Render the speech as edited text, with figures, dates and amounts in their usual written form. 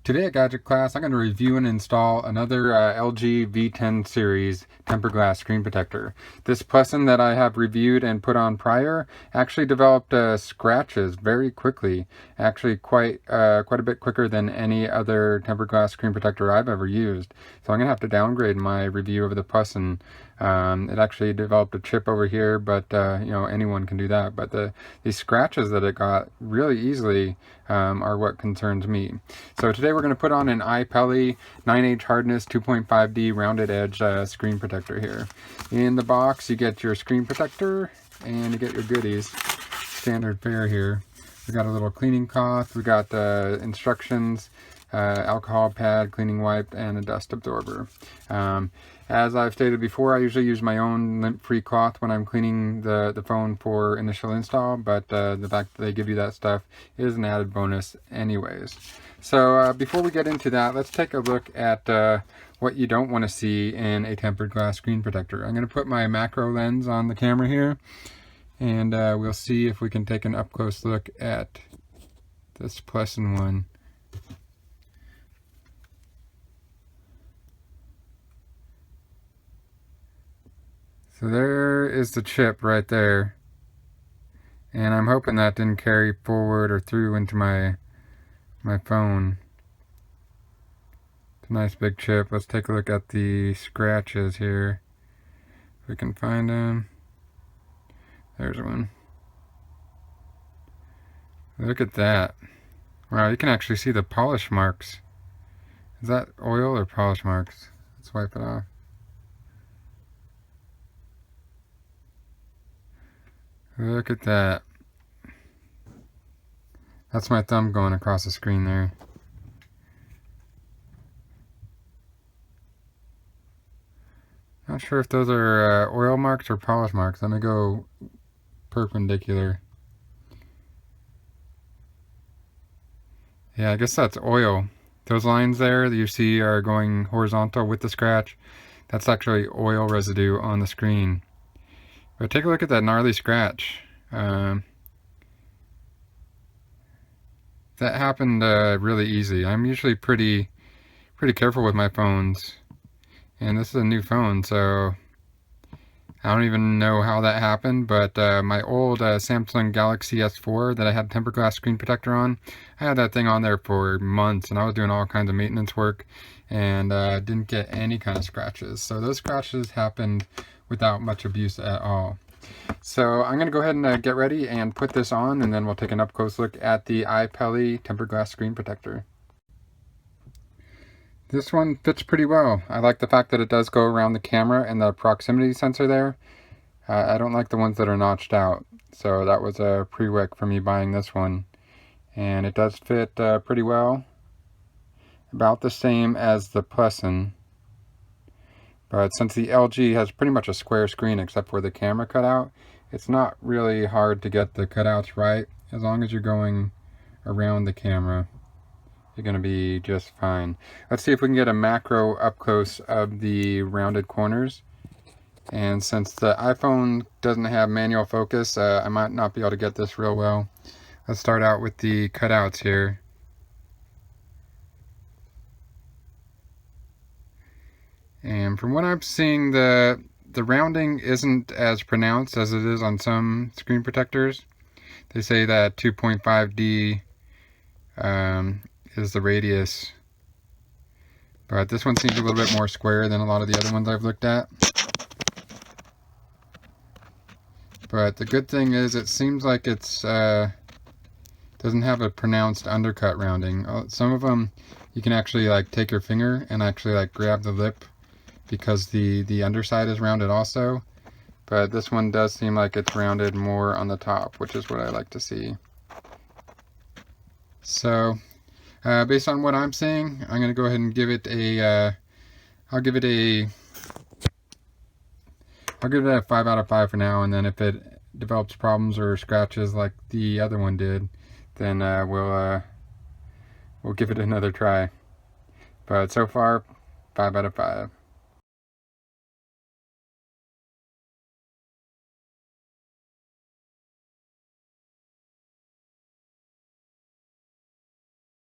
Today at Gadget Class, I'm going to review and install another LG V10 series tempered glass screen protector. This Pleson that I have reviewed and put on prior actually developed scratches very quickly, actually quite a bit quicker than any other tempered glass screen protector I've ever used. So I'm going to have to downgrade my review of the Pleson. It actually developed a chip over here, but you know, anyone can do that. But these scratches that it got really easily are what concerns me. So today we're going to put on an iPely 9H hardness 2.5D rounded edge screen protector here. In the box you get your screen protector and you get your goodies. Standard fare here. We got a little cleaning cloth, we got instructions, alcohol pad, cleaning wipe, and a dust absorber. As I've stated before, I usually use my own lint-free cloth when I'm cleaning the phone for initial install, but the fact that they give you that stuff is an added bonus anyways. So before we get into that, let's take a look at what you don't want to see in a tempered glass screen protector. I'm going to put my macro lens on the camera here, and we'll see if we can take an up-close look at this Pleson one. So there is the chip right there, and I'm hoping that didn't carry forward or through into my phone. It's a nice big chip. Let's take a look at the scratches here, if we can find them. There's one. Look at that. Wow, you can actually see the polish marks. Is that oil or polish marks? Let's wipe it off. Look at that. That's my thumb going across the screen there. Not sure if those are oil marks or polish marks. Let me go perpendicular. Yeah, I guess that's oil. Those lines there that you see are going horizontal with the scratch. That's actually oil residue on the screen. But take a look at that gnarly scratch. That happened really easy. I'm usually pretty careful with my phones, and this is a new phone, so I don't even know how that happened. But my old Samsung Galaxy S4 that I had tempered glass screen protector on, I had that thing on there for months, and I was doing all kinds of maintenance work, and didn't get any kind of scratches. So those scratches happened without much abuse at all. So I'm going to go ahead and get ready and put this on, and then we'll take an up close look at the iPely tempered glass screen protector. This one fits pretty well. I like the fact that it does go around the camera and the proximity sensor there. I don't like the ones that are notched out, so that was a prereq for me buying this one. And it does fit pretty well. About the same as the Pleson. But since the LG has pretty much a square screen except for the camera cutout, it's not really hard to get the cutouts right. As long as you're going around the camera, you're going to be just fine. Let's see if we can get a macro up close of the rounded corners. And since the iPhone doesn't have manual focus, I might not be able to get this real well. Let's start out with the cutouts here. And from what I'm seeing, the rounding isn't as pronounced as it is on some screen protectors. They say that 2.5D is the radius, but this one seems a little bit more square than a lot of the other ones I've looked at. But the good thing is it seems like it's doesn't have a pronounced undercut rounding. Some of them you can actually like take your finger and actually like grab the lip, because the underside is rounded also, but this one does seem like it's rounded more on the top, which is what I like to see. So based on what I'm seeing, I'm going to go ahead and give it a I'll give it a 5 out of 5 for now, and then if it develops problems or scratches like the other one did, then we'll give it another try. But so far, 5 out of 5.